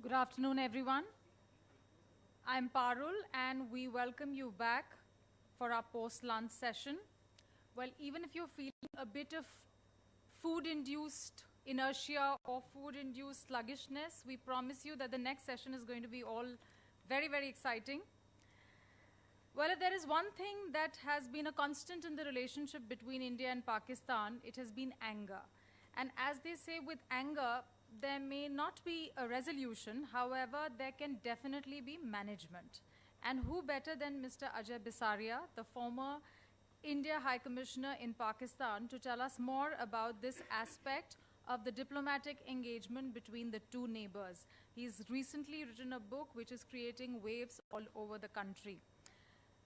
Good afternoon, everyone. I'm Parul, and we welcome you back for our post-lunch session. Well, even if you're feeling a bit of food-induced inertia or food-induced sluggishness, we promise you that the next session is going to be all very, very exciting. Well, if there is one thing that has been a constant in the relationship between India and Pakistan, it has been anger. And as they say, with anger, there may not be a resolution. However, there can definitely be management. And who better than Mr. Ajay Bisaria, the former India High Commissioner in Pakistan, to tell us more about this aspect of the diplomatic engagement between the two neighbors. He's recently written a book which is creating waves all over the country.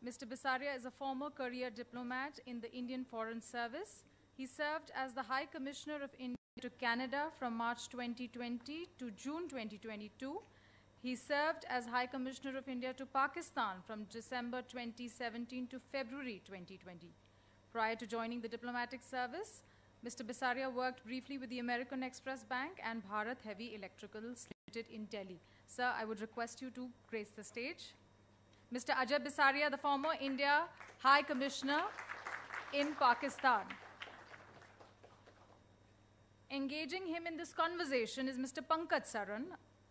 Mr. Bisaria is a former career diplomat in the Indian Foreign Service. He served as the High Commissioner of India to Canada from March 2020 to June 2022. He served as High Commissioner of India to Pakistan from December 2017 to February 2020. Prior to joining the diplomatic service, Mr. Bisaria worked briefly with the American Express Bank and Bharat Heavy Electricals Limited in Delhi. Sir, I would request you to grace the stage. Mr. Ajay Bisaria, the former India High Commissioner in Pakistan. Engaging him in this conversation is Mr. Pankaj Saran,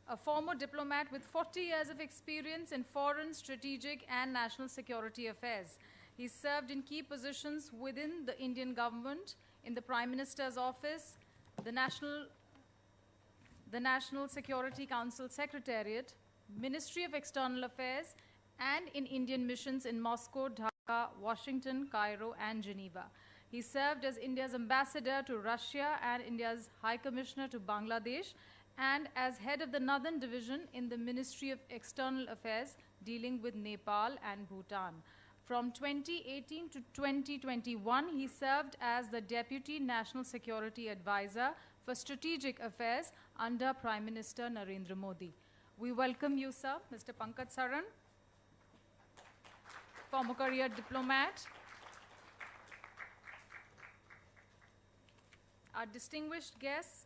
a former diplomat with 40 years of experience in foreign, strategic, and national security affairs. He served in key positions within the Indian government, in the Prime Minister's office, the National Security Council Secretariat, Ministry of External Affairs, and in Indian missions in Moscow, Dhaka, Washington, Cairo, and Geneva. He served as India's ambassador to Russia and India's High Commissioner to Bangladesh, and as head of the Northern Division in the Ministry of External Affairs, dealing with Nepal and Bhutan. From 2018 to 2021, he served as the Deputy National Security Advisor for Strategic Affairs under Prime Minister Narendra Modi. We welcome you, sir, Mr. Pankaj Saran, former career diplomat. Our distinguished guests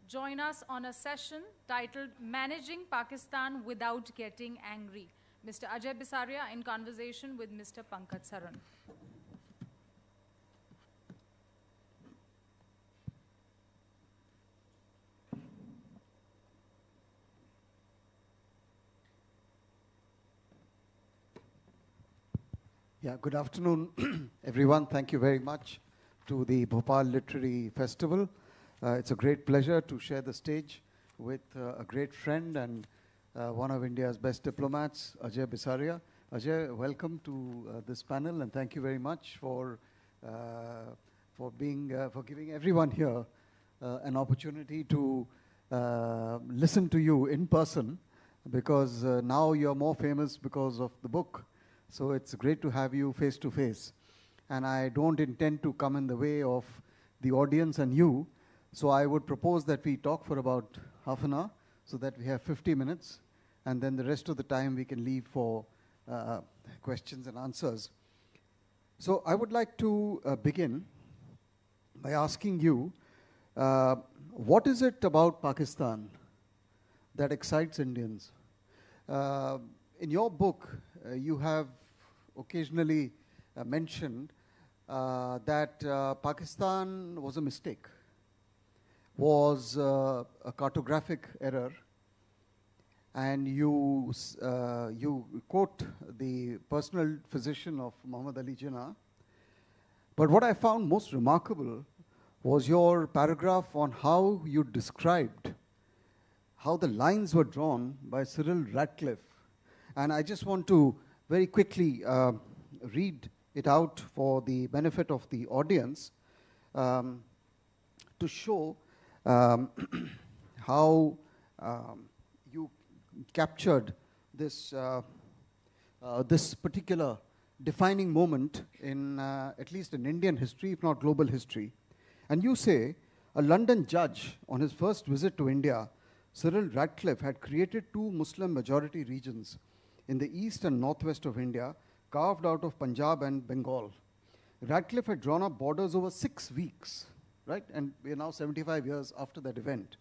join us on a session titled Managing Pakistan Without Getting Angry. Mr. Ajay Bisaria in conversation with Mr. Pankaj Saran. Yeah, good afternoon, everyone. Thank you very much to the Bhopal Literary Festival. It's a great pleasure to share the stage with a great friend and one of India's best diplomats, Ajay Bisaria. Ajay, welcome to this panel, and thank you very much for giving everyone here an opportunity to listen to you in person, because now you're more famous because of the book. So it's great to have you face to face. And I don't intend to come in the way of the audience and you. So I would propose that we talk for about half an hour so that we have 50 minutes. And then the rest of the time we can leave for questions and answers. So I would like to begin by asking you, what is it about Pakistan that excites Indians? In your book, you have occasionally mentioned that Pakistan was a mistake, was a cartographic error, and you quote the personal physician of Muhammad Ali Jinnah. But what I found most remarkable was your paragraph on how you described how the lines were drawn by Cyril Radcliffe. And I just want to very quickly read it out for the benefit of the audience to show how you captured this, this particular defining moment in at least in Indian history, if not global history. And you say, a London judge on his first visit to India, Cyril Radcliffe, had created two Muslim majority regions in the east and northwest of India, carved out of Punjab and Bengal. Radcliffe had drawn up borders over 6 weeks, right? And we are now 75 years after that event.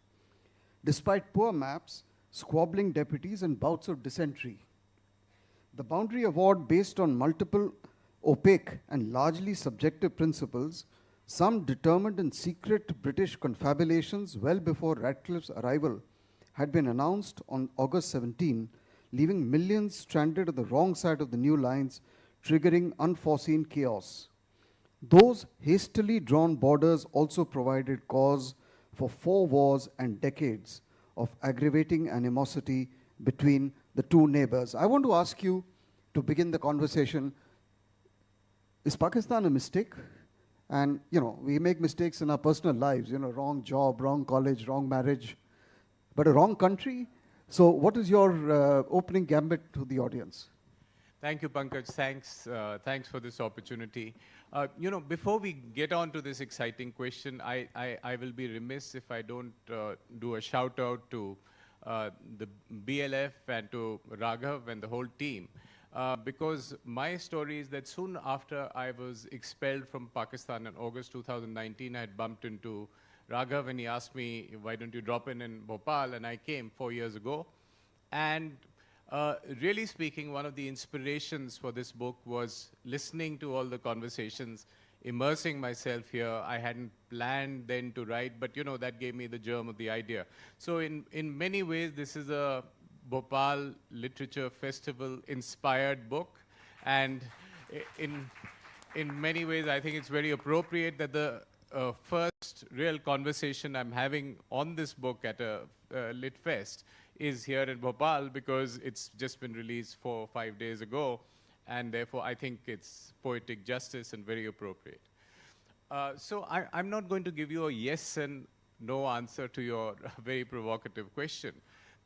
Despite poor maps, squabbling deputies, and bouts of dysentery. The boundary award, based on multiple opaque and largely subjective principles, some determined in secret British confabulations well before Radcliffe's arrival, had been announced on August 17, leaving millions stranded on the wrong side of the new lines, triggering unforeseen chaos. Those hastily drawn borders also provided cause for 4 wars and decades of aggravating animosity between the two neighbors. I want to ask you to begin the conversation, is Pakistan a mistake? And, we make mistakes in our personal lives, wrong job, wrong college, wrong marriage, but a wrong country. So what is your opening gambit to the audience? Thank you, Pankaj. Thanks for this opportunity. Before we get on to this exciting question, I will be remiss if I don't do a shout out to the BLF and to Raghav and the whole team. Because my story is that soon after I was expelled from Pakistan in August 2019, I had bumped into Raghav and he asked me, why don't you drop in Bhopal? And I came 4 years ago. And really speaking, one of the inspirations for this book was listening to all the conversations, immersing myself here. I hadn't planned then to write, but that gave me the germ of the idea. So in many ways, this is a Bhopal Literature Festival inspired book. And in many ways, I think it's very appropriate that the first real conversation I'm having on this book at a Lit Fest is here in Bhopal, because it's just been released 4 or 5 days ago, and therefore I think it's poetic justice and very appropriate. So I'm not going to give you a yes and no answer to your very provocative question,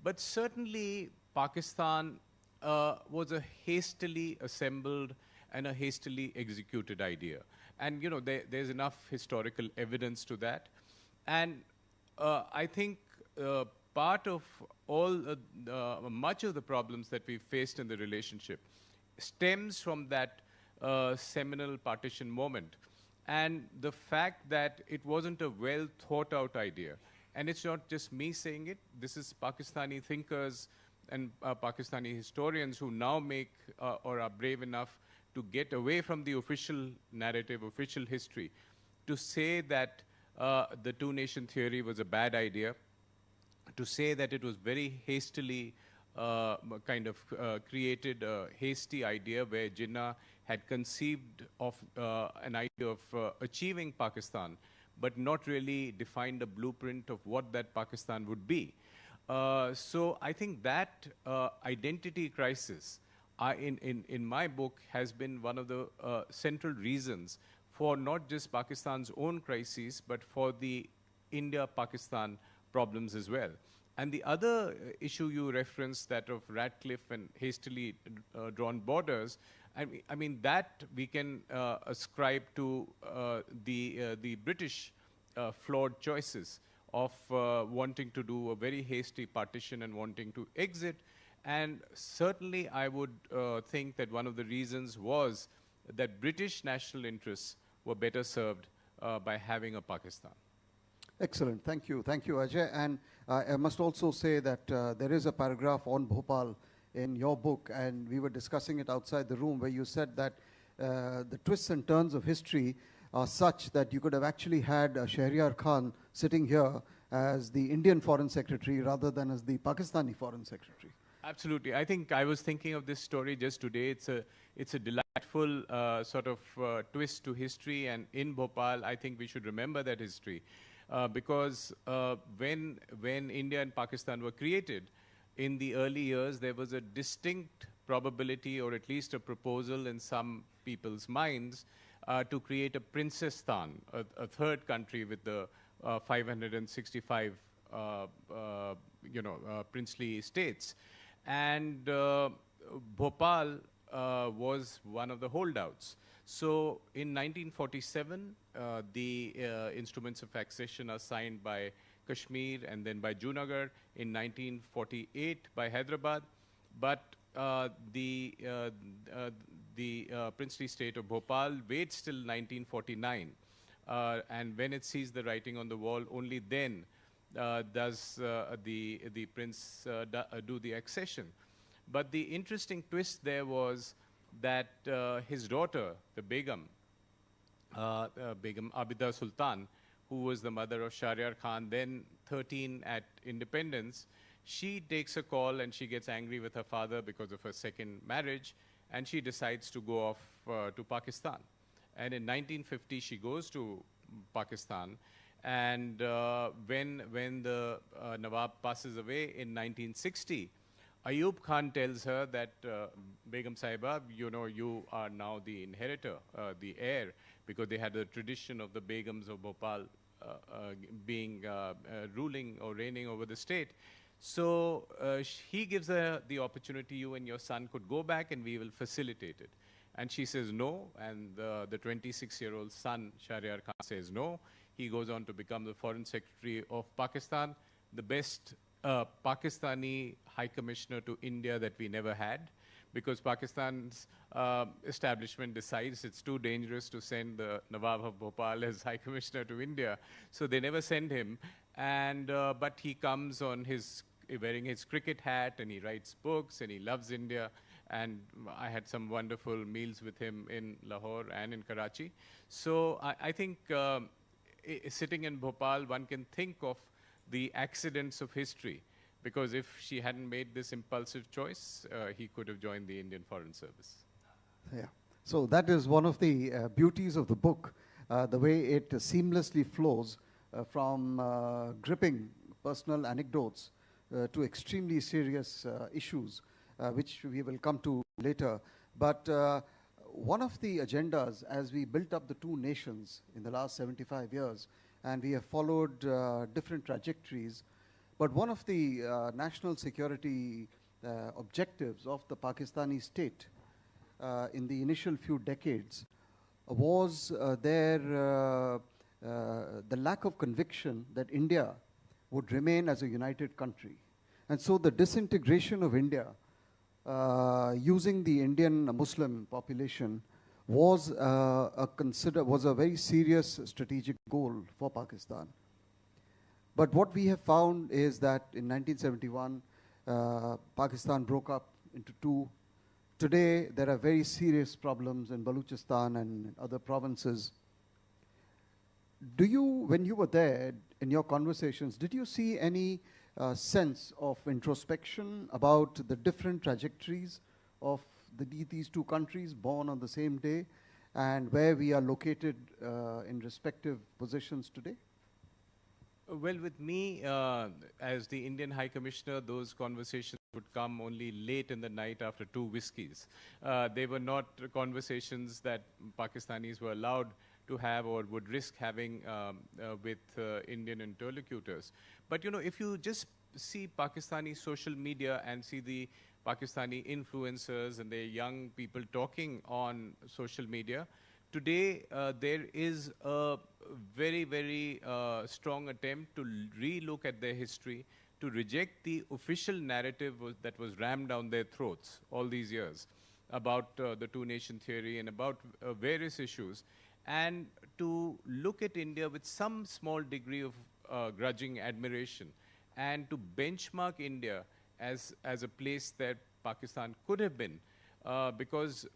but certainly Pakistan was a hastily assembled and a hastily executed idea. And there's enough historical evidence to that. And I think part of much of the problems that we've faced in the relationship stems from that seminal partition moment. And the fact that it wasn't a well thought out idea. And it's not just me saying it. This is Pakistani thinkers and Pakistani historians who now make or are brave enough to get away from the official narrative, official history, to say that the two-nation theory was a bad idea, to say that it was very hastily created a hasty idea where Jinnah had conceived of an idea of achieving Pakistan, but not really defined a blueprint of what that Pakistan would be. So I think that identity crisis in my book has been one of the central reasons for not just Pakistan's own crises, but for the India-Pakistan problems as well. And the other issue you referenced, that of Radcliffe and hastily drawn borders, I mean that we can ascribe to the British flawed choices of wanting to do a very hasty partition and wanting to exit. And certainly I would think that one of the reasons was that British national interests were better served by having a Pakistan. Excellent. Thank you. Thank you, Ajay. And I must also say that there is a paragraph on Bhopal in your book, and we were discussing it outside the room, where you said that the twists and turns of history are such that you could have actually had Shahryar Khan sitting here as the Indian Foreign Secretary rather than as the Pakistani Foreign Secretary. Absolutely. I think I was thinking of this story just today. It's a delightful twist to history, and in Bhopal, I think we should remember that history. Because when India and Pakistan were created, in the early years, there was a distinct probability, or at least a proposal in some people's minds, to create a Princestan, a third country with the 565 princely states. And Bhopal was one of the holdouts. So in 1947, the instruments of accession are signed by Kashmir and then by Junagadh, in 1948 by Hyderabad. But the princely state of Bhopal waits till 1949. And when it sees the writing on the wall, only then does the prince do the accession. But the interesting twist there was that his daughter, the Begum Abida Sultan, who was the mother of Shahryar Khan, then 13 at independence, she takes a call and she gets angry with her father because of her second marriage, and she decides to go off to Pakistan. And in 1950, she goes to Pakistan, and when the Nawab passes away in 1960, Ayub Khan tells her that, Begum Sahiba, you know, you are now the inheritor, the heir, because they had the tradition of the Begums of Bhopal being ruling or reigning over the state. So he gives her the opportunity, you and your son could go back and we will facilitate it. And she says no, and the 26-year-old son, Shahryar Khan, says no. He goes on to become the Foreign Secretary of Pakistan, the best Pakistani High Commissioner to India that we never had, because Pakistan's establishment decides it's too dangerous to send the Nawab of Bhopal as High Commissioner to India, so they never send him. And but he comes on his wearing his cricket hat, and he writes books, and he loves India. And I had some wonderful meals with him in Lahore and in Karachi. So I think sitting in Bhopal, one can think of the accidents of history, because if she hadn't made this impulsive choice, he could have joined the Indian Foreign Service. Yeah. So that is one of the beauties of the book, the way it seamlessly flows from gripping personal anecdotes to extremely serious issues, which we will come to later. But one of the agendas, as we built up the two nations in the last 75 years, and we have followed different trajectories, but one of the national security objectives of the Pakistani state in the initial few decades was the lack of conviction that India would remain as a united country. And so the disintegration of India using the Indian Muslim population was a very serious strategic goal for Pakistan. But what we have found is that in 1971, Pakistan broke up into two. Today, there are very serious problems in Balochistan and other provinces. When you were there, in your conversations, did you see any sense of introspection about the different trajectories of these two countries born on the same day, and where we are located in respective positions today? Well, with me, as the Indian High Commissioner, those conversations would come only late in the night after 2 whiskeys. They were not conversations that Pakistanis were allowed to have or would risk having with Indian interlocutors. But, you know, if you just see Pakistani social media and see the Pakistani influencers and the young people talking on social media, today, there is a very, very strong attempt to re-look at their history, to reject the official narrative that was rammed down their throats all these years about the two-nation theory and about various issues, and to look at India with some small degree of grudging admiration, and to benchmark India as a place that Pakistan could have been. Because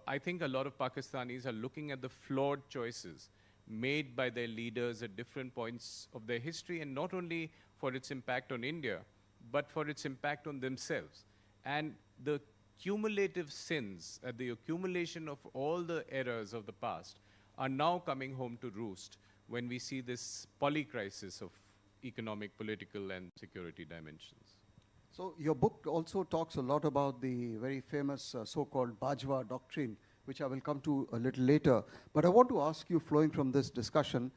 I think a lot of Pakistanis are looking at the flawed choices made by their leaders at different points of their history, and not only for its impact on India, but for its impact on themselves. And the cumulative sins, the accumulation of all the errors of the past are now coming home to roost when we see this polycrisis of economic, political, and security dimensions. So your book also talks a lot about the very famous so-called Bajwa doctrine, which I will come to a little later. But I want to ask you, flowing from this discussion,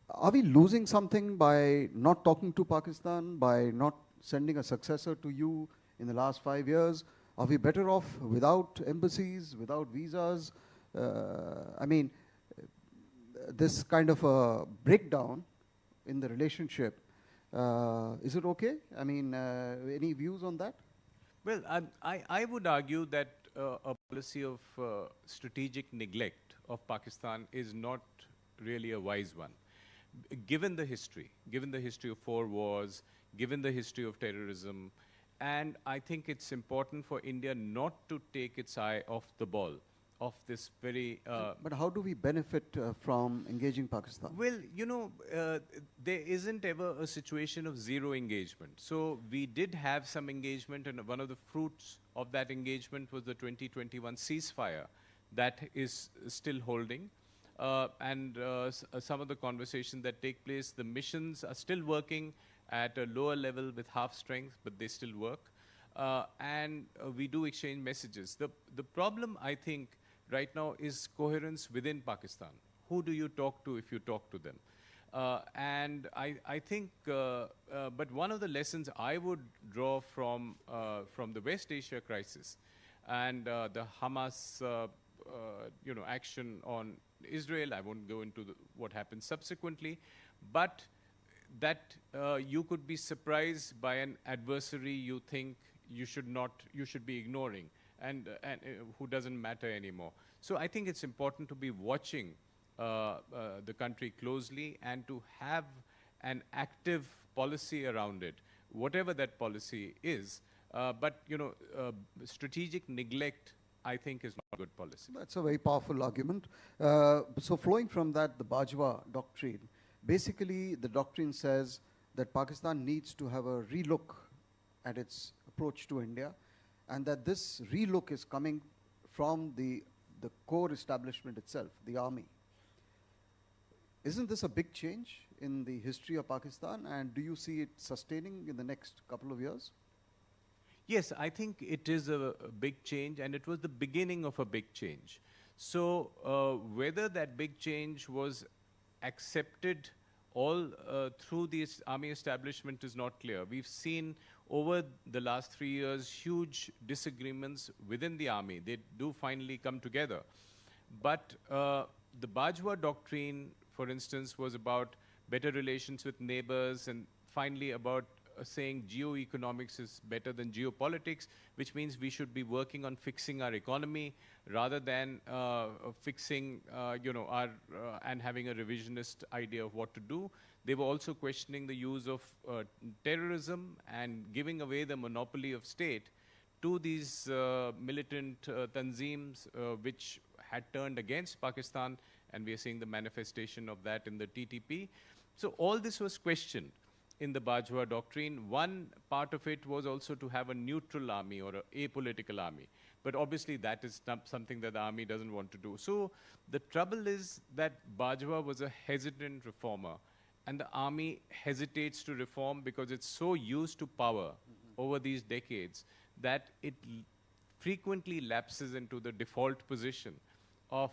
are we losing something by not talking to Pakistan, by not sending a successor to you in the last 5 years? Are we better off without embassies, without visas? I mean, this kind of a breakdown in the relationship, is it okay? I mean, any views on that? Well, I would argue that a policy of strategic neglect of Pakistan is not really a wise one. given the history of 4 wars, given the history of terrorism. And I think it's important for India not to take its eye off the ball of this very... But how do we benefit from engaging Pakistan? Well, there isn't ever a situation of zero engagement. So we did have some engagement, and one of the fruits of that engagement was the 2021 ceasefire that is still holding. Some of the conversations that take place, the missions are still working at a lower level with half strength, but they still work. We do exchange messages. The problem, I think, right now is coherence within Pakistan. Who do you talk to if you talk to them? I think, but one of the lessons I would draw from the West Asia crisis and the Hamas, action on Israel, I won't go into what happened subsequently, but that you could be surprised by an adversary you think you should be ignoring, and who doesn't matter anymore. So I think it's important to be watching the country closely and to have an active policy around it, whatever that policy is. Strategic neglect, I think, is not a good policy. That's a very powerful argument. So flowing from that, the Bajwa doctrine, basically the doctrine says that Pakistan needs to have a relook at its approach to India, and that this relook is coming from the core establishment itself, the army. Isn't this a big change in the history of Pakistan, and do you see it sustaining in the next couple of years? Yes, I think it is a big change, and it was the beginning of a big change. So whether that big change was accepted all through the army establishment is not clear. We've seen over the last 3 years huge disagreements within the army. They do finally come together. But the Bajwa doctrine, for instance, was about better relations with neighbors, and finally about saying geoeconomics is better than geopolitics, which means we should be working on fixing our economy rather than fixing, and having a revisionist idea of what to do. They were also questioning the use of terrorism and giving away the monopoly of state to these militant tanzeems, which had turned against Pakistan, and we are seeing the manifestation of that in the TTP. So all this was questioned in the Bajwa doctrine. One part of it was also to have a neutral army or an apolitical army. But obviously that is something that the army doesn't want to do. So the trouble is that Bajwa was a hesitant reformer, and the army hesitates to reform because it's so used to power over these decades that it frequently lapses into the default position of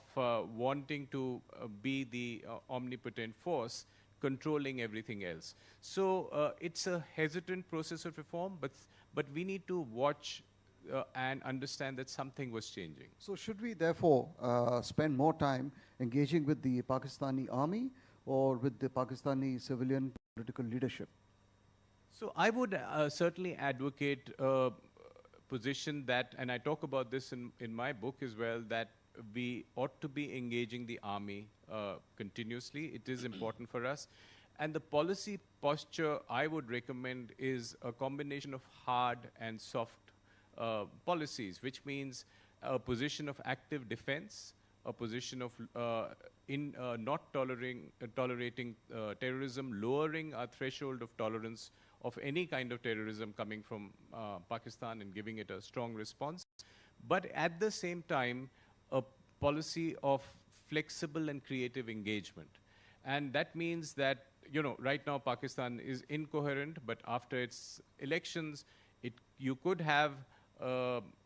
wanting to be the omnipotent force controlling everything else. So it's a hesitant process of reform, but we need to watch and understand that something was changing. So should we therefore spend more time engaging with the Pakistani army or with the Pakistani civilian political leadership? So I would certainly advocate a position that, and I talk about this in my book as well, that we ought to be engaging the army continuously. It is important for us. And the policy posture I would recommend is a combination of hard and soft policies, which means a position of active defense, a position of not tolerating terrorism, lowering our threshold of tolerance of any kind of terrorism coming from Pakistan and giving it a strong response. But at the same time, a policy of flexible and creative engagement. And that means that, right now Pakistan is incoherent, but after its elections, you could have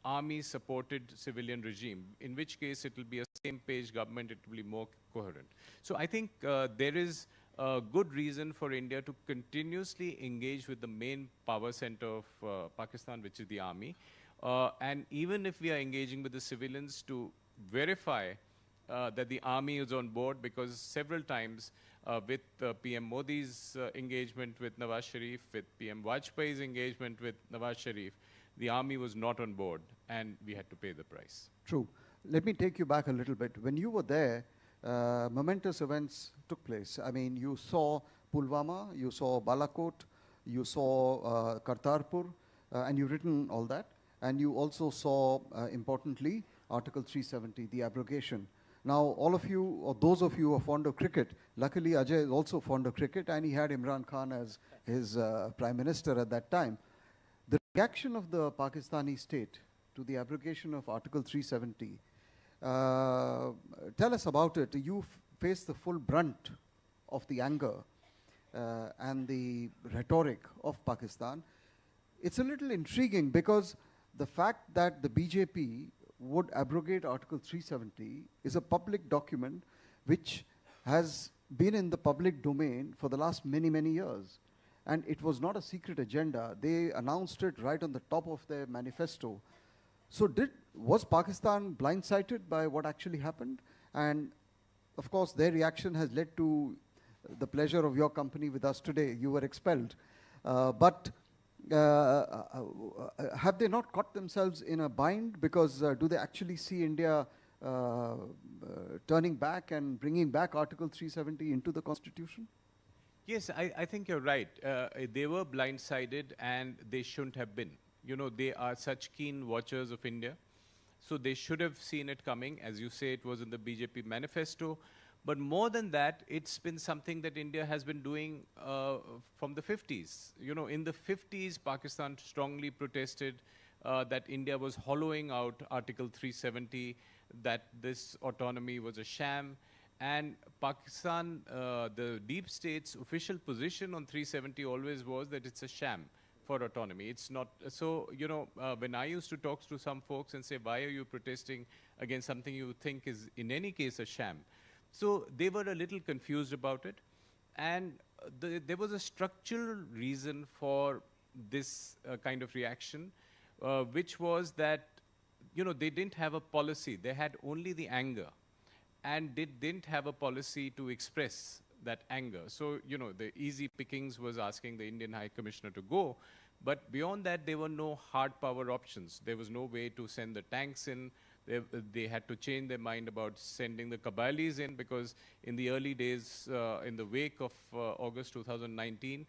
army-supported civilian regime, in which case it will be a same-page government, it will be more coherent. So I think there is a good reason for India to continuously engage with the main power center of Pakistan, which is the army. And even if we are engaging with the civilians, to verify that the army is on board, because several times with PM Modi's engagement with Nawaz Sharif, with PM Vajpayee's engagement with Nawaz Sharif, the army was not on board, and we had to pay the price. True. Let me take you back a little bit. When you were there, momentous events took place. I mean, you saw Pulwama, you saw Balakot, you saw Kartarpur, and you've written all that. And you also saw, importantly, Article 370, the abrogation. Now, all of you, or those of you who are fond of cricket, luckily Ajay is also fond of cricket, and he had Imran Khan as his Prime Minister at that time. The reaction of the Pakistani state to the abrogation of Article 370, tell us about it. You faced the full brunt of the anger and the rhetoric of Pakistan. It's a little intriguing because the fact that the BJP would abrogate Article 370 is a public document which has been in the public domain for the last many, many years. And it was not a secret agenda. They announced it right on the top of their manifesto. So was Pakistan blindsided by what actually happened? And of course, their reaction has led to the pleasure of your company with us today. You were expelled. But have they not caught themselves in a bind? Because do they actually see India turning back and bringing back Article 370 into the Constitution? Yes, I think you're right. They were blindsided and they shouldn't have been. You know, they are such keen watchers of India. So they should have seen it coming. As you say, it was in the BJP manifesto. But more than that, it's been something that India has been doing from the 50s. You know, in the 50s, Pakistan strongly protested that India was hollowing out Article 370, that this autonomy was a sham. And Pakistan, the deep state's official position on 370 always was that it's a sham for autonomy. It's not. So, you know, when I used to talk to some folks and say, why are you protesting against something you think is in any case a sham? So they were a little confused about it. And there was a structural reason for this kind of reaction, which was that, you know, they didn't have a policy. They had only the anger. And they didn't have a policy to express that anger. So, you know, the easy pickings was asking the Indian High Commissioner to go. But beyond that, there were no hard power options. There was no way to send the tanks in. They had to change their mind about sending the Kabylis in, because in the early days, in the wake of August 2019,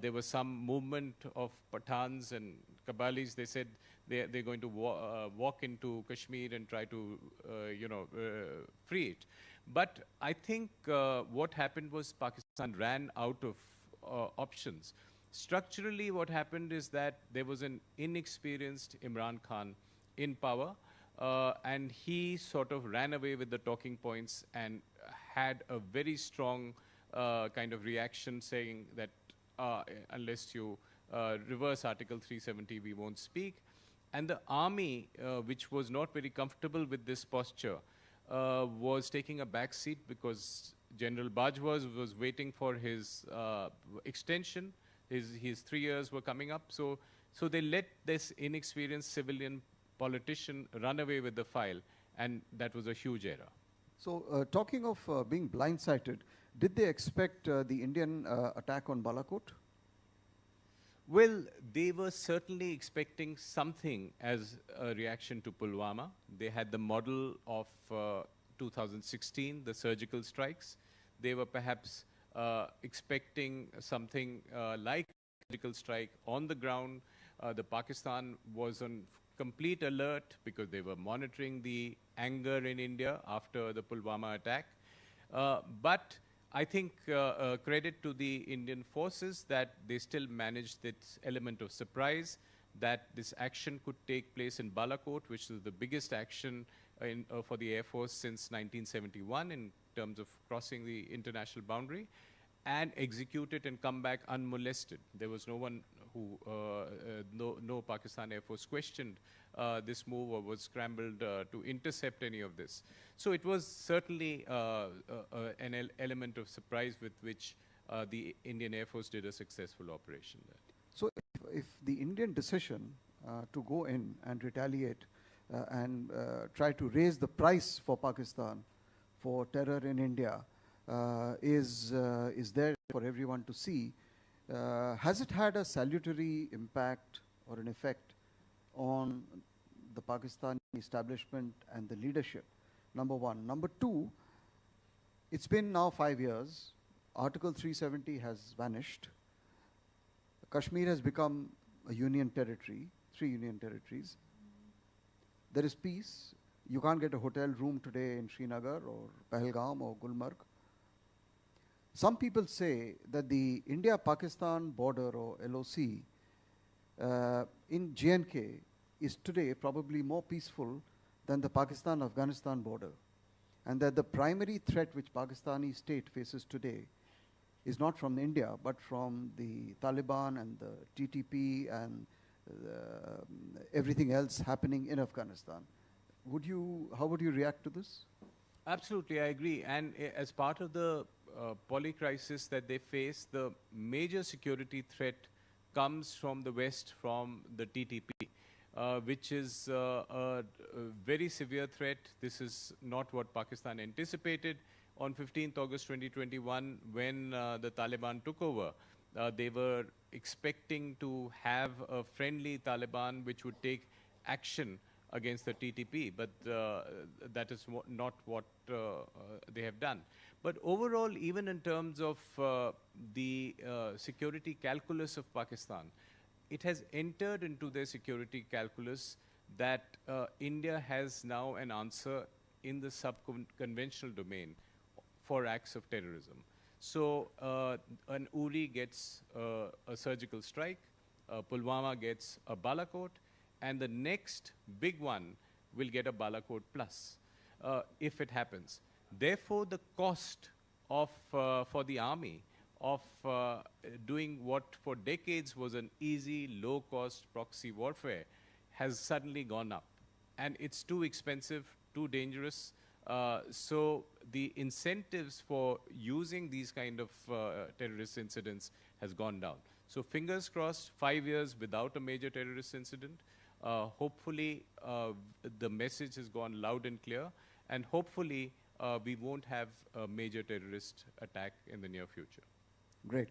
there was some movement of Pathans and Kabylis. They said they're going to walk into Kashmir and try to, free it. But I think what happened was Pakistan ran out of options. Structurally, what happened is that there was an inexperienced Imran Khan in power, and he sort of ran away with the talking points and had a very strong kind of reaction saying that unless you reverse Article 370, we won't speak. And the army, which was not very comfortable with this posture, was taking a back seat because General Bajwa was waiting for his extension. His 3 years were coming up. So they let this inexperienced civilian politician run away with the file, and that was a huge error. So talking of being blindsided, did they expect the Indian attack on Balakot? Well, they were certainly expecting something as a reaction to Pulwama. They had the model of 2016, the surgical strikes. They were perhaps expecting something like a surgical strike on the ground. The Pakistan was on complete alert because they were monitoring the anger in India after the Pulwama attack. But I think credit to the Indian forces that they still managed this element of surprise, that this action could take place in Balakot, which is the biggest action for the Air Force since 1971 in terms of crossing the international boundary, and execute it and come back unmolested. There was no one who, no Pakistan Air Force questioned this move or was scrambled to intercept any of this. So it was certainly an element of surprise with which the Indian Air Force did a successful operation there. So if the Indian decision to go in and retaliate and try to raise the price for Pakistan for terror in India is there for everyone to see, has it had a salutary impact or an effect on the Pakistani establishment and the leadership? Number one. Number two, It's been now 5 years. Article 370 has vanished. Kashmir has become a union territory, 3 union territories. There is peace. You can't get a hotel room today in Srinagar or Pahalgam or Gulmarg. Some people say that the India-Pakistan border or LOC in J&K is today probably more peaceful than the Pakistan-Afghanistan border, and that the primary threat which Pakistani state faces today is not from India, but from the Taliban and the TTP and everything else happening in Afghanistan. How would you react to this? Absolutely, I agree. And as part of the poly crisis that they face, the major security threat comes from the West, from the TTP, which is a very severe threat. This is not what Pakistan anticipated. On 15th August 2021, when the Taliban took over, they were expecting to have a friendly Taliban which would take action against the TTP, but that is not what they have done. But overall, even in terms of the security calculus of Pakistan, it has entered into their security calculus that India has now an answer in the sub-conventional domain for acts of terrorism. So an Uri gets a surgical strike, Pulwama gets a Balakot, and the next big one will get a Balakot plus if it happens. Therefore, the cost of for the army of doing what for decades was an easy, low-cost proxy warfare has suddenly gone up. And it's too expensive, too dangerous. So the incentives for using these kind of terrorist incidents has gone down. So fingers crossed, 5 years without a major terrorist incident. Hopefully, the message has gone loud and clear, and hopefully we won't have a major terrorist attack in the near future. Great.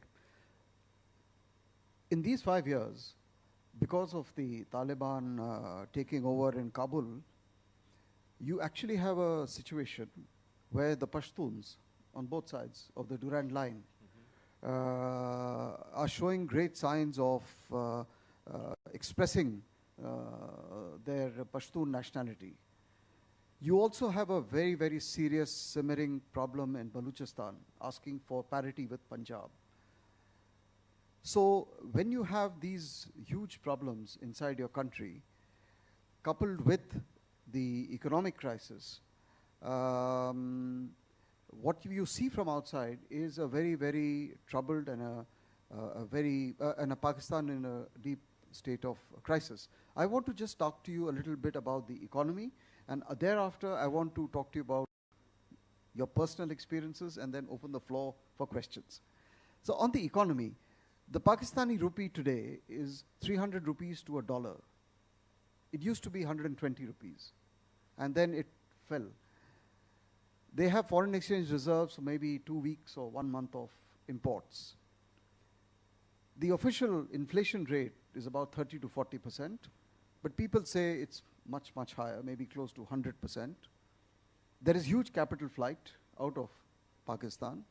In these 5 years, because of the Taliban taking over in Kabul, you actually have a situation where the Pashtuns on both sides of the Durand line are showing great signs of expressing their Pashtun nationality. You also have a very, very serious simmering problem in Baluchistan, asking for parity with Punjab. So when you have these huge problems inside your country, coupled with the economic crisis, what you see from outside is a very, very troubled and a Pakistan in a deep state of crisis. I want to just talk to you a little bit about the economy, and thereafter I want to talk to you about your personal experiences and then open the floor for questions. So on the economy, the Pakistani rupee today is 300 rupees to $1. It used to be 120 rupees, and then it fell. They have foreign exchange reserves for maybe 2 weeks or 1 month of imports. The official inflation rate is about 30 to 40%, but people say it's much, much higher, maybe close to 100%. There is huge capital flight out of Pakistan,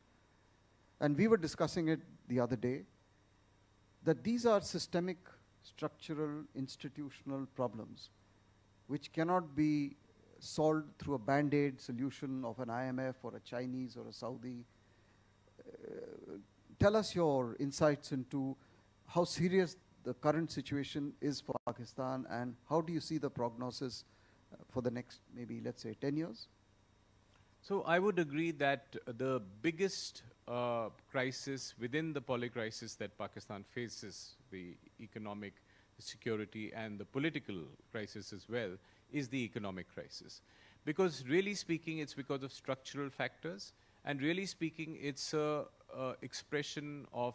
and we were discussing it the other day, that these are systemic, structural, institutional problems which cannot be solved through a band-aid solution of an IMF or a Chinese or a Saudi. Tell us your insights into how serious the current situation is for Pakistan, and how do you see the prognosis for the next, maybe, let's say, 10 years? So I would agree that the biggest crisis within the poly-crisis that Pakistan faces, the economic, security, and the political crisis as well, is the economic crisis. Because really speaking, it's because of structural factors, and really speaking, it's a expression of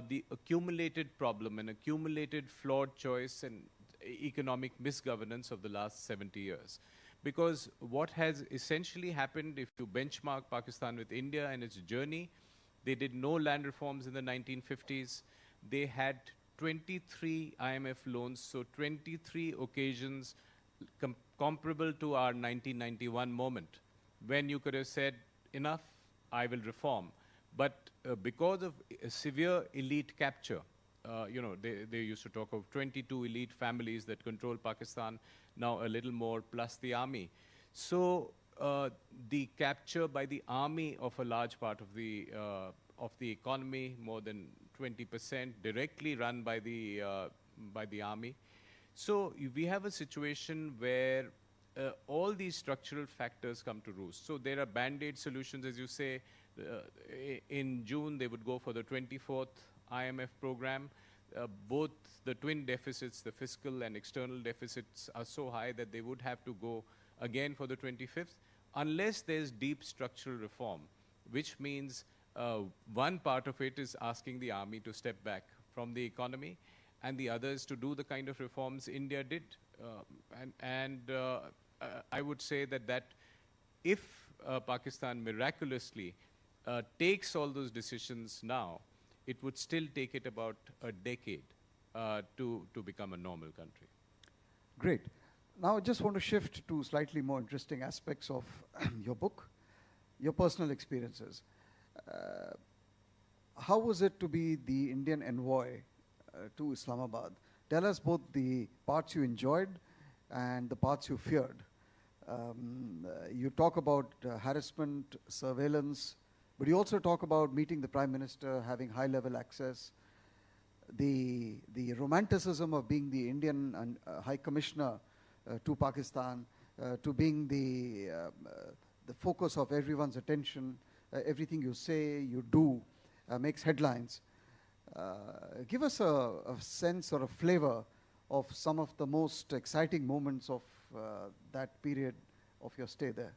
the accumulated problem and accumulated flawed choice and economic misgovernance of the last 70 years. Because what has essentially happened, if you benchmark Pakistan with India and its journey, they did no land reforms in the 1950s. They had 23 IMF loans, so 23 occasions comparable to our 1991 moment, when you could have said, enough, I will reform. But because of severe elite capture, they used to talk of 22 elite families that control Pakistan, now a little more, plus the army. So the capture by the army of a large part of the economy, more than 20%, directly run by the army. So we have a situation where all these structural factors come to roost. So there are band-aid solutions, as you say. In June, they would go for the 24th IMF program. Both the twin deficits, the fiscal and external deficits, are so high that they would have to go again for the 25th, unless there's deep structural reform, which means one part of it is asking the army to step back from the economy, and the other is to do the kind of reforms India did. I would say that if Pakistan miraculously takes all those decisions now, it would still take it about a decade to become a normal country. Great. Now I just want to shift to slightly more interesting aspects of your book, your personal experiences. How was it to be the Indian envoy to Islamabad? Tell us both the parts you enjoyed and the parts you feared. You talk about harassment, surveillance, but you also talk about meeting the Prime Minister, having high-level access, the romanticism of being the Indian High Commissioner to Pakistan, to being the focus of everyone's attention. Everything you say, you do, makes headlines. Give us a sense or a flavor of some of the most exciting moments of that period of your stay there.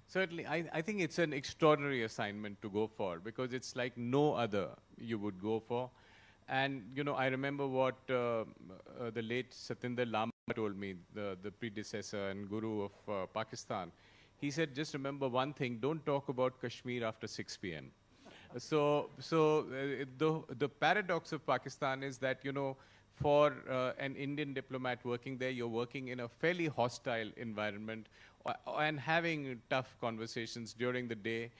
Certainly, I think it's an extraordinary assignment to go for, because it's like no other you would go for. And, I remember what the late Satinder Lamba told me, the predecessor and guru of Pakistan. He said, just remember one thing, don't talk about Kashmir after 6 p.m. So the paradox of Pakistan is that, for an Indian diplomat working there, you're working in a fairly hostile environment and having tough conversations during the day.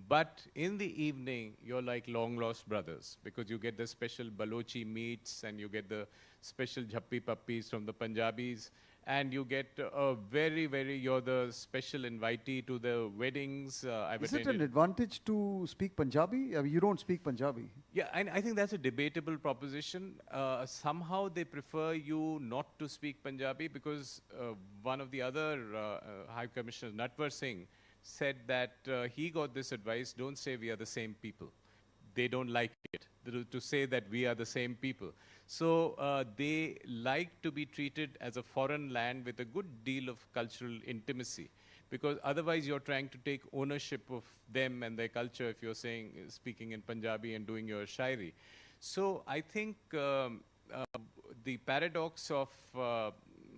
But in the evening, you're like long-lost brothers, because you get the special Balochi meats and you get the special jhappi pappis from the Punjabis, and you get you're the special invitee to the weddings. Is it an advantage to speak Punjabi? I mean, you don't speak Punjabi. Yeah, and I think that's a debatable proposition. Somehow they prefer you not to speak Punjabi, because one of the other High Commissioners, Natwar Singh, said that he got this advice, don't say we are the same people. They don't like it, to say that we are the same people. So they like to be treated as a foreign land with a good deal of cultural intimacy, because otherwise you're trying to take ownership of them and their culture if you're speaking in Punjabi and doing your shairi. So I think the paradox of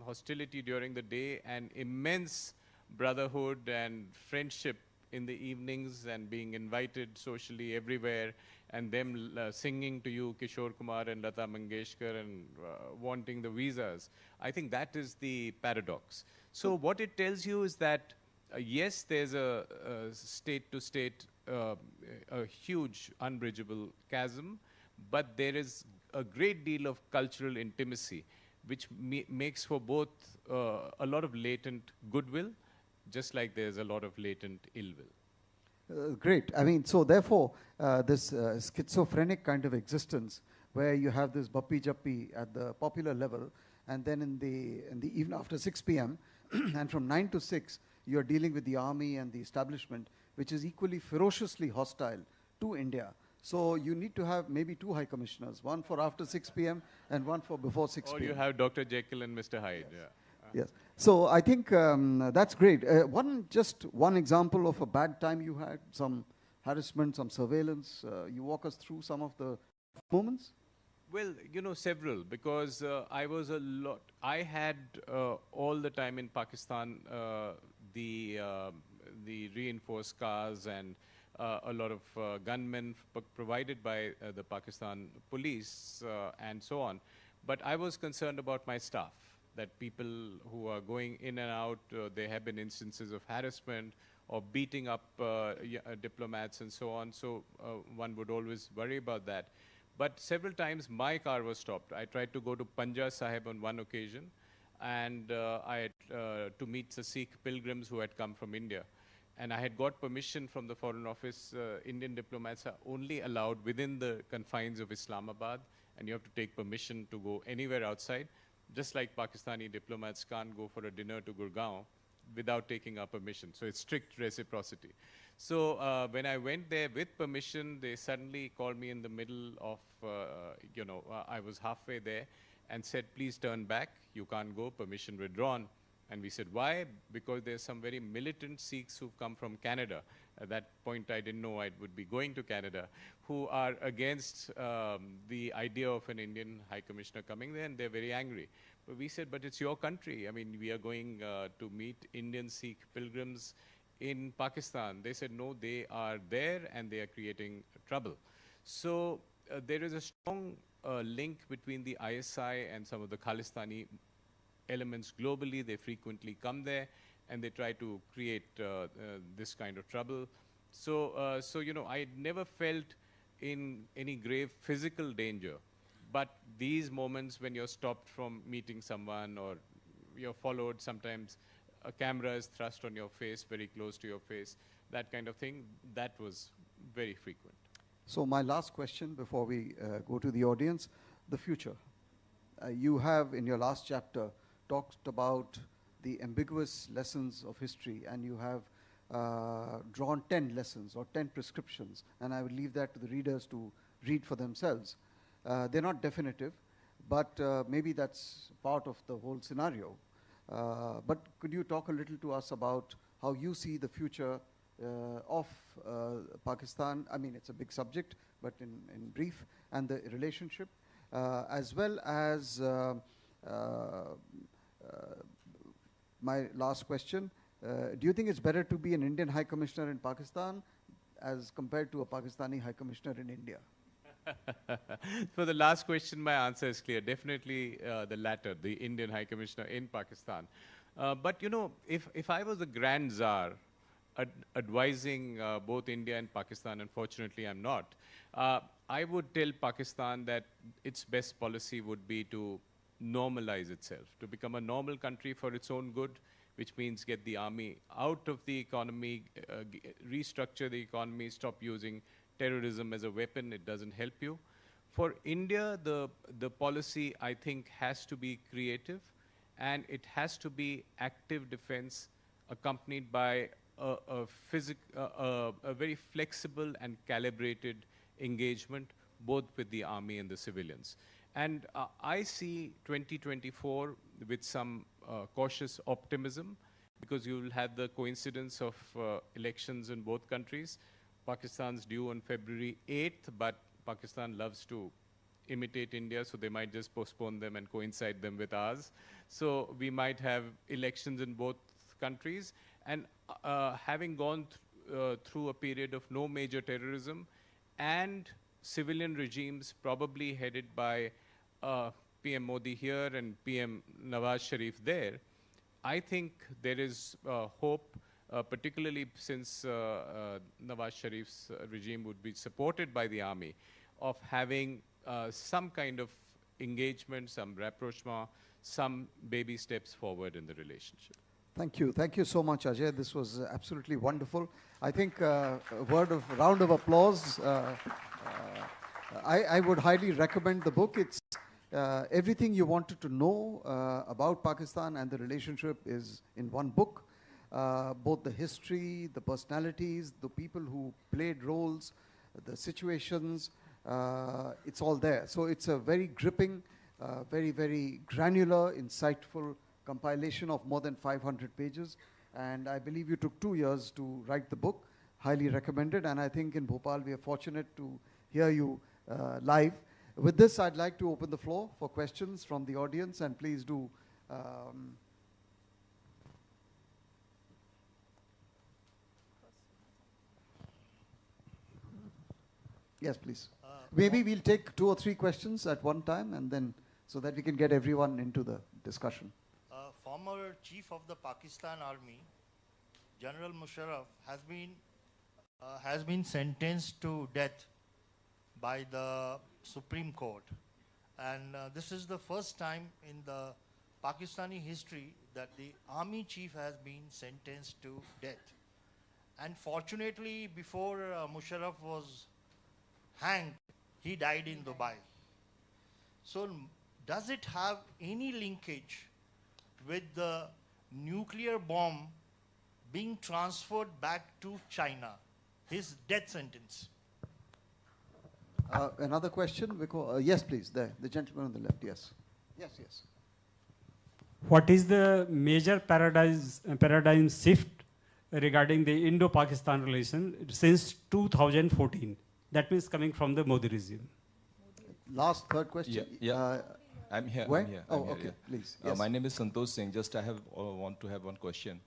hostility during the day and immense brotherhood and friendship in the evenings, and being invited socially everywhere, and them singing to you Kishore Kumar and Lata Mangeshkar and wanting the visas. I think that is the paradox. So what it tells you is that, yes, there's a state-to-state, a huge unbridgeable chasm, but there is a great deal of cultural intimacy, which makes for both a lot of latent goodwill, just like there's a lot of latent ill will. Great. I mean, so therefore, this schizophrenic kind of existence, where you have this bappi jappi at the popular level, and then in the evening after 6 p.m. and from 9 to 6, you're dealing with the army and the establishment, which is equally ferociously hostile to India. So you need to have maybe 2 high commissioners, one for after 6 p.m. and one for before 6 p.m. Or you have Dr. Jekyll and Mr. Hyde. Yeah. Yes. So I think that's great. Just one example of a bad time you had, some harassment, some surveillance. You walk us through some of the moments? Well, several, because I had all the time in Pakistan the reinforced cars and a lot of gunmen provided by the Pakistan police and so on. But I was concerned about my staff, that people who are going in and out, there have been instances of harassment or beating up diplomats and so on. So one would always worry about that. But several times my car was stopped. I tried to go to Panja Sahib on one occasion, and I had to meet the Sikh pilgrims who had come from India. And I had got permission from the Foreign Office. Indian diplomats are only allowed within the confines of Islamabad, and you have to take permission to go anywhere outside. Just like Pakistani diplomats can't go for a dinner to Gurgaon without taking our permission. So it's strict reciprocity. So when I went there with permission, they suddenly called me in the middle of, I was halfway there and said, please turn back. You can't go, permission withdrawn. And we said, why? Because there's some very militant Sikhs who've come from Canada. At that point, I didn't know I would be going to Canada, who are against the idea of an Indian High Commissioner coming there, and they're very angry. But we said, but it's your country. I mean, we are going to meet Indian Sikh pilgrims in Pakistan. They said, no, they are there, and they are creating trouble. So there is a strong link between the ISI and some of the Khalistani elements globally. They frequently come there and they try to create this kind of trouble. So, I never felt in any grave physical danger, but these moments when you're stopped from meeting someone or you're followed, sometimes a camera is thrust on your face, very close to your face, that kind of thing, that was very frequent. So my last question before we go to the audience, the future. You have in your last chapter talked about the ambiguous lessons of history, and you have drawn 10 lessons or 10 prescriptions, and I will leave that to the readers to read for themselves. They're not definitive, but maybe that's part of the whole scenario. But could you talk a little to us about how you see the future of Pakistan? I mean, it's a big subject, but in brief, and the relationship, as well as my last question, do you think it's better to be an Indian High Commissioner in Pakistan as compared to a Pakistani High Commissioner in India? For the last question, my answer is clear. Definitely the latter, the Indian High Commissioner in Pakistan. But, if I was the Grand Tsar advising both India and Pakistan, unfortunately I'm not, I would tell Pakistan that its best policy would be to normalize itself, to become a normal country for its own good, which means get the army out of the economy, restructure the economy, stop using terrorism as a weapon. It doesn't help you. For India, the policy, I think, has to be creative, and it has to be active defense accompanied by a very flexible and calibrated engagement, both with the army and the civilians. And I see 2024 with some cautious optimism, because you will have the coincidence of elections in both countries. Pakistan's due on February 8th, but Pakistan loves to imitate India, so they might just postpone them and coincide them with ours. So we might have elections in both countries. And having gone through a period of no major terrorism and civilian regimes probably headed by PM Modi here and PM Nawaz Sharif there, I think there is hope, particularly since Nawaz Sharif's regime would be supported by the army, of having some kind of engagement, some rapprochement, some baby steps forward in the relationship. Thank you. Thank you so much, Ajay. This was absolutely wonderful. I think a round of applause. I would highly recommend the book. It's everything you wanted to know about Pakistan and the relationship is in one book. Both the history, the personalities, the people who played roles, the situations, it's all there. So it's a very gripping, very, very granular, insightful compilation of more than 500 pages. And I believe you took 2 years to write the book. Highly recommended. And I think in Bhopal we are fortunate to hear you live. With this, I'd like to open the floor for questions from the audience, and please do. Yes, please. Maybe we'll take 2 or 3 questions at one time, and then so that we can get everyone into the discussion. Former chief of the Pakistan Army General Musharraf has been sentenced to death by the Supreme Court. And this is the first time in the Pakistani history that the army chief has been sentenced to death. And fortunately, before Musharraf was hanged, he died in Dubai. So does it have any linkage with the nuclear bomb being transferred back to China, his death sentence? Another question? Because, yes, please. The gentleman on the left. Yes. Yes, yes. What is the major paradigm shift regarding the Indo-Pakistan relation since 2014? That means coming from the Modi regime. Last, third question. Yeah. I'm here. Where? I'm here. Oh, I'm here, okay. yeah. Please. Yes. My name is Santosh Singh. Just I have want to have one question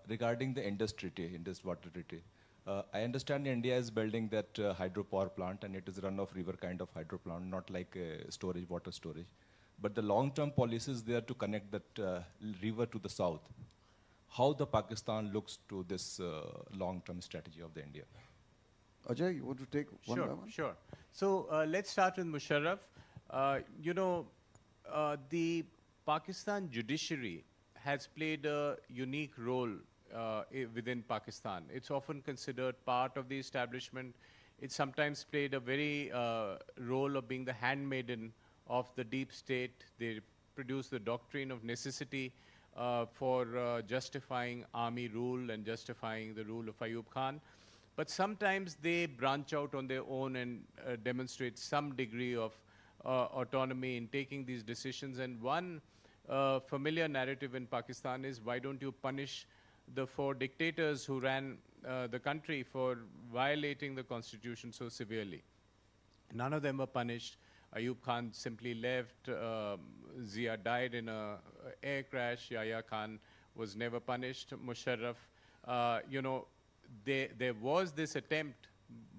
regarding the Indus Treaty, Indus Water Treaty. I understand India is building that hydropower plant, and it is run-off river kind of hydro plant, not like storage, water storage. But the long-term policy is there to connect that river to the south. How the Pakistan looks to this long-term strategy of the India? Ajay, you want to take one by one? Sure. So let's start with Musharraf. The Pakistan judiciary has played a unique role within Pakistan. It's often considered part of the establishment. It sometimes played a very role of being the handmaiden of the deep state. They produce the doctrine of necessity for justifying army rule and justifying the rule of Ayub Khan. But sometimes they branch out on their own and demonstrate some degree of autonomy in taking these decisions. And one familiar narrative in Pakistan is, why don't you punish the 4 dictators who ran the country for violating the constitution so severely? None of them were punished. Ayub Khan simply left. Zia died in an air crash. Yahya Khan was never punished. Musharraf, there was this attempt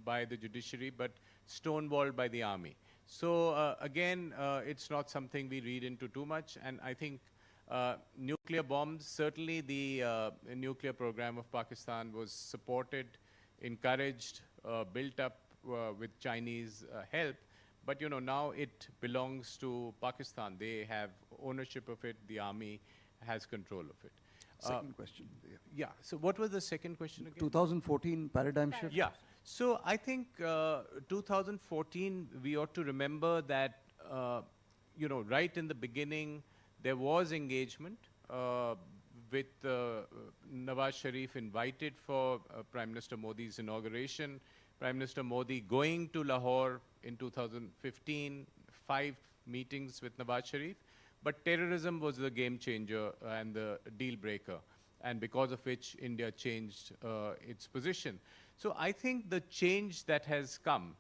by the judiciary, but stonewalled by the army. So again, it's not something we read into too much. And I think nuclear bombs, certainly the nuclear program of Pakistan was supported, encouraged, built up with Chinese help. But now it belongs to Pakistan. They have ownership of it. The army has control of it. Second question. Yeah. So what was the second question again? 2014 paradigm shift? Yeah. So I think 2014, we ought to remember that, right in the beginning, there was engagement with Nawaz Sharif invited for Prime Minister Modi's inauguration. Prime Minister Modi going to Lahore in 2015, 5 meetings with Nawaz Sharif. But terrorism was the game changer and the deal breaker, and because of which India changed its position. So I think the change that has come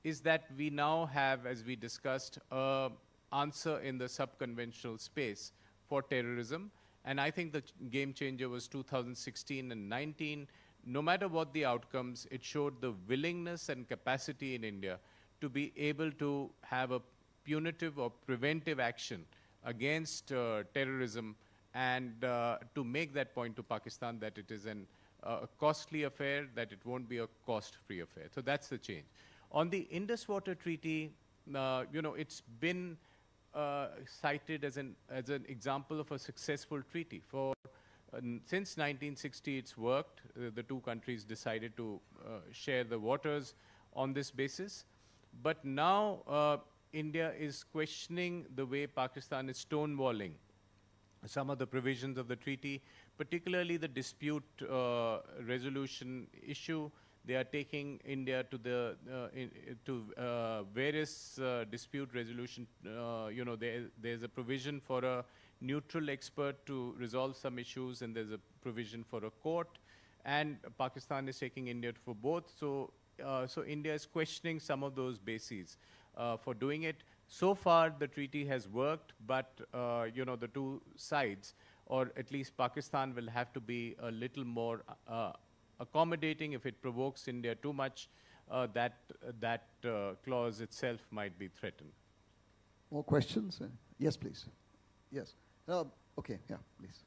is that we now have, as we discussed, an answer in the subconventional space for terrorism. And I think the game changer was 2016 and 19. No matter what the outcomes, it showed the willingness and capacity in India to be able to have a punitive or preventive action against terrorism, and to make that point to Pakistan that it is a costly affair, that it won't be a cost-free affair. So that's the change. On the Indus Water Treaty, it's been cited as an example of a successful treaty. Since 1960, it's worked. The 2 countries decided to share the waters on this basis. But now India is questioning the way Pakistan is stonewalling some of the provisions of the treaty, particularly the dispute resolution issue. They are taking India to various dispute resolution. There's a provision for a neutral expert to resolve some issues, and there's a provision for a court. And Pakistan is taking India for both. So India is questioning some of those bases for doing it. So far, the treaty has worked, but the 2 sides, or at least Pakistan, will have to be a little more accommodating. If it provokes India too much, that clause itself might be threatened. More questions? Yes, please. Yes. Okay, yeah, please.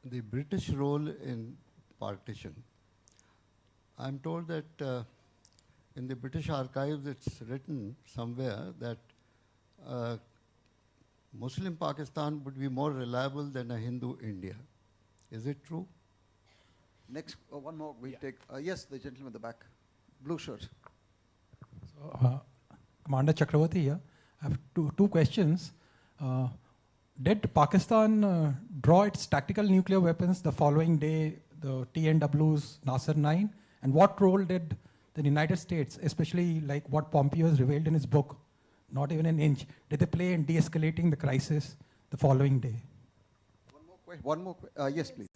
the British role in partition. I'm told that in the British archives it's written somewhere that Muslim Pakistan would be more reliable than a Hindu India. Is it true? Next, one more we take. Yes, the gentleman in the back. Blue shirt. So, Commander Chakravarti here. I have two questions. Did Pakistan draw its tactical nuclear weapons the following day, the TNW's Nasser 9? And what role did the United States, especially like what Pompeo has revealed in his book, not even an inch, did they play in de-escalating the crisis the following day? One more question. Yes, please.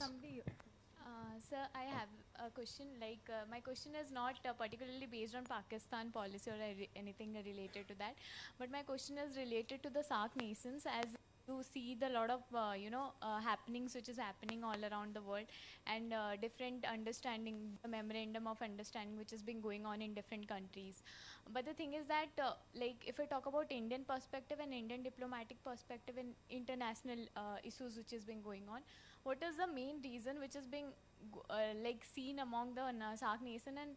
Sir, I have a question. Like, my question is not particularly based on Pakistan policy or anything related to that, but my question is related to the SAARC nations. As you see the lot of happenings which is happening all around the world, and different understanding, the memorandum of understanding which has been going on in different countries. But the thing is that like if I talk about Indian perspective and Indian diplomatic perspective in international issues which has been going on, what is the main reason which is being like seen among the SAARC nation? And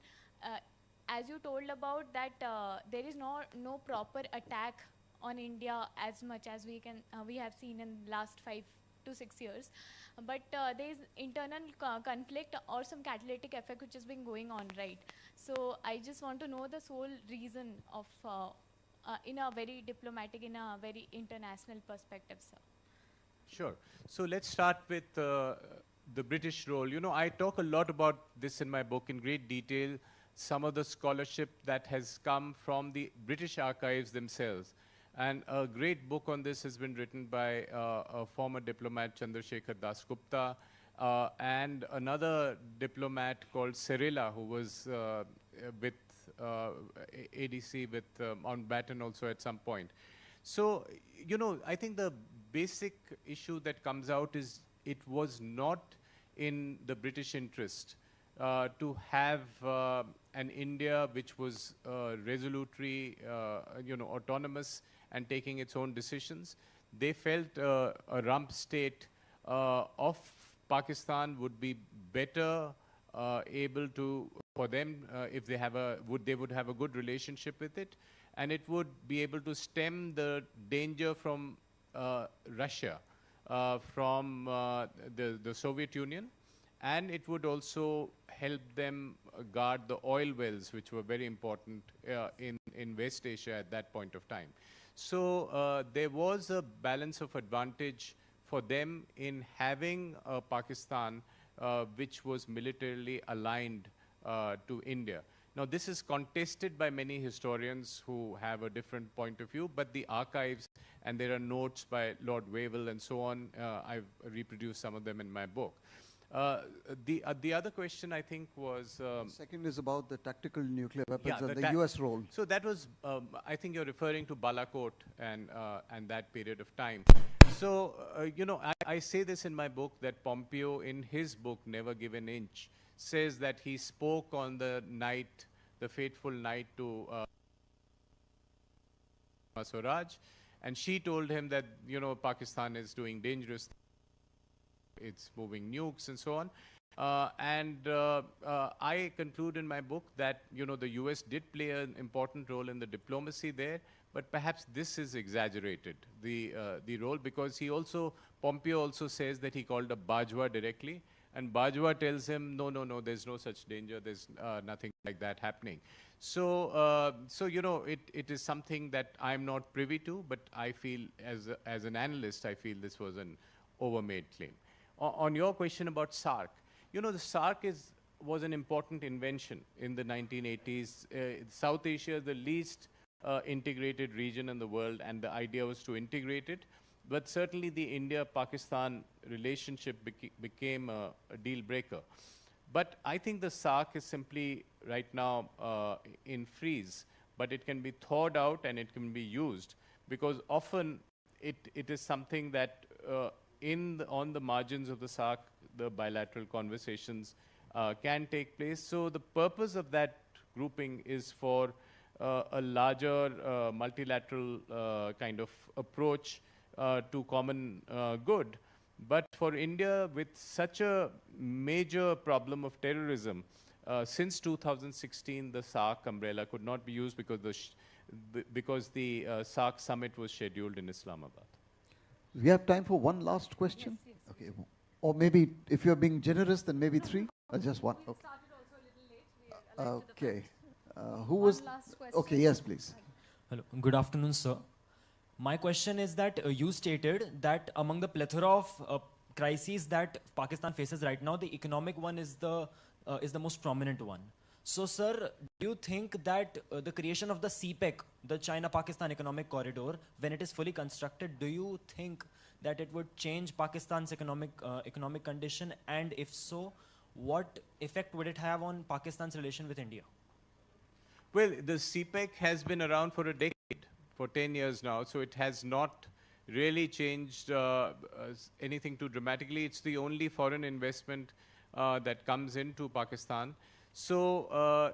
as you told about that there is no proper attack on India as much as we have seen in last 5 to 6 years, but there is internal conflict or some catalytic effect which has been going on, right? So I just want to know the sole reason of in a very diplomatic, in a very international perspective, sir. Sure. So let's start with the British role. You know, I talk a lot about this in my book in great detail, some of the scholarship that has come from the British archives themselves. And a great book on this has been written by a former diplomat, Chandrasekhar Dasgupta, and another diplomat called Serela, who was with ADC with Mountbatten also at some point. So, you know, I think the basic issue that comes out is it was not in the British interest to have an India which was resolutely, autonomous and taking its own decisions. They felt a rump state of Pakistan would be better able to, for them, if they have they would have a good relationship with it, and it would be able to stem the danger from Russia, from the Soviet Union, and it would also help them guard the oil wells, which were very important in West Asia at that point of time. So there was a balance of advantage for them in having Pakistan which was militarily aligned to India. Now, this is contested by many historians who have a different point of view, but the archives, and there are notes by Lord Wavell and so on, I've reproduced some of them in my book. The other question, I think, was... second is about the tactical nuclear weapons yeah, and the US role. So that was, I think you're referring to Balakot and that period of time. So, I say this in my book that Pompeo, in his book, Never Give an Inch, says that he spoke on the night, the fateful night to Swaraj, and she told him that, Pakistan is doing dangerous things. It's moving nukes and so on. I conclude in my book that, the US did play an important role in the diplomacy there, but perhaps this is exaggerated, the role, because Pompeo also says that he called up Bajwa directly, and Bajwa tells him, no, there's no such danger, there's nothing like that happening. So, it is something that I'm not privy to, but I feel, as an analyst, I feel this was an overmade claim. On your question about SAARC, the SAARC was an important invention in the 1980s. South Asia is the least integrated region in the world, and the idea was to integrate it. But certainly the India-Pakistan relationship became a deal breaker. But I think the SAARC is simply right now in freeze, but it can be thawed out and it can be used, because often it is something that on the margins of the SAARC, the bilateral conversations can take place. So the purpose of that grouping is for a larger multilateral kind of approach to common good. But for India, with such a major problem of terrorism, since 2016, the SARC umbrella could not be used because the SARC summit was scheduled in Islamabad. We have time for one last question? Yes, yes. Okay. Or maybe, if you're being generous, then maybe three? Or just one? We Okay. started also a little late. We are alive to the Okay. fact. Who One was... last question. Okay, yes, please. Hello. Good afternoon, sir. My question is that you stated that among the plethora of crises that Pakistan faces right now, the economic one is the most prominent one. So, sir, do you think that the creation of the CPEC, the China-Pakistan Economic Corridor, when it is fully constructed, do you think that it would change Pakistan's economic condition? And if so, what effect would it have on Pakistan's relation with India? Well, the CPEC has been around for a decade, for 10 years now, so it has not really changed anything too dramatically. It's the only foreign investment that comes into Pakistan. So,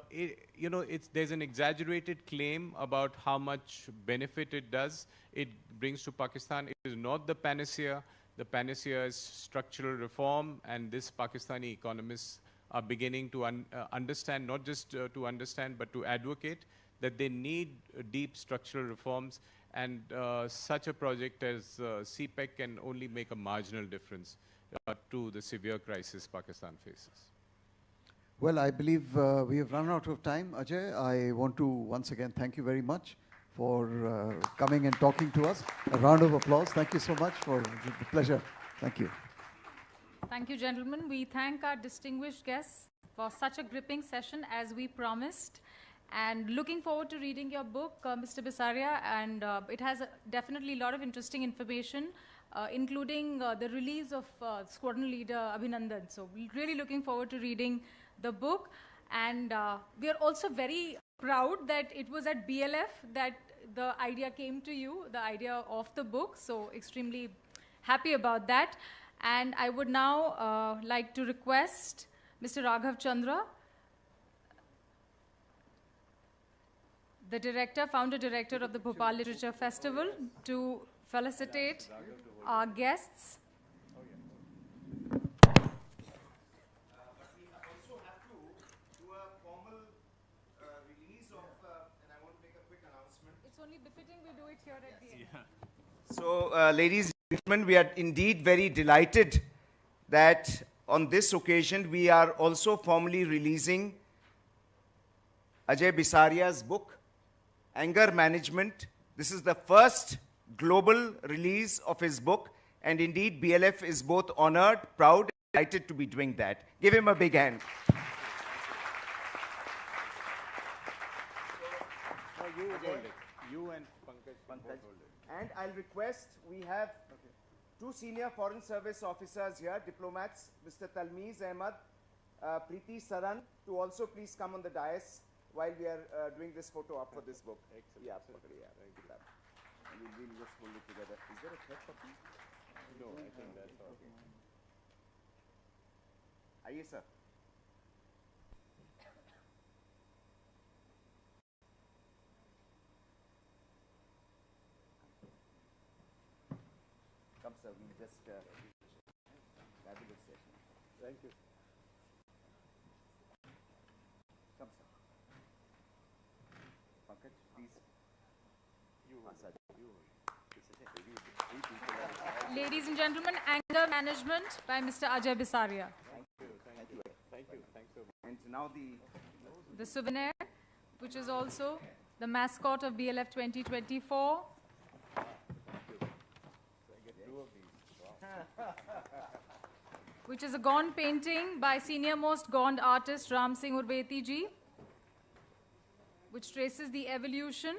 there's an exaggerated claim about how much benefit it brings to Pakistan. It is not the panacea. The panacea is structural reform, and this Pakistani economists are beginning to understand, not just to understand, but to advocate that they need deep structural reforms, and such a project as CPEC can only make a marginal difference to the severe crisis Pakistan faces. Well, I believe we have run out of time. Ajay, I want to once again thank you very much for coming and talking to us. A round of applause. Thank you so much for the pleasure. Thank you. Thank you, gentlemen. We thank our distinguished guests for such a gripping session as we promised. And looking forward to reading your book, Mr. Bisaria. And it has definitely a lot of interesting information, including the release of Squadron Leader Abhinandan. So we're really looking forward to reading the book. And we are also very proud that it was at BLF that the idea came to you, the idea of the book. So extremely happy about that. And I would now like to request Mr. Raghav Chandra, the director, founder director of the Bhopal Literature Festival, to felicitate our guests. It's only befitting we do it here at the end. So, ladies and gentlemen, we are indeed very delighted that on this occasion we are also formally releasing Ajay Bisaria's book, Anger Management. This is the first global release of his book, and indeed BLF is both honored, proud, and delighted to be doing that. Give him a big hand. You hold it. You and Pankaj both hold it. And I'll request, we have two senior Foreign Service officers here, diplomats, Mr. Talmiz Ahmad, Preeti Saran, to also please come on the dais while we are doing this photo up for this book. Excellent. Yeah, thank you. And we'll just hold it together. Is there a thread for me? No, I think that's all. Okay. Aye, sir. Come, sir, we'll just fabulous session. Thank you. Come, sir. Pankaj, please. Ladies and gentlemen, Anger Management by Mr. Ajay Bisaria. Thank you. Thanks so much. And now The souvenir, which is also the mascot of BLF 2024. Which is a Gond painting by senior most Gond artist Ram Singh Urveti ji, which traces the evolution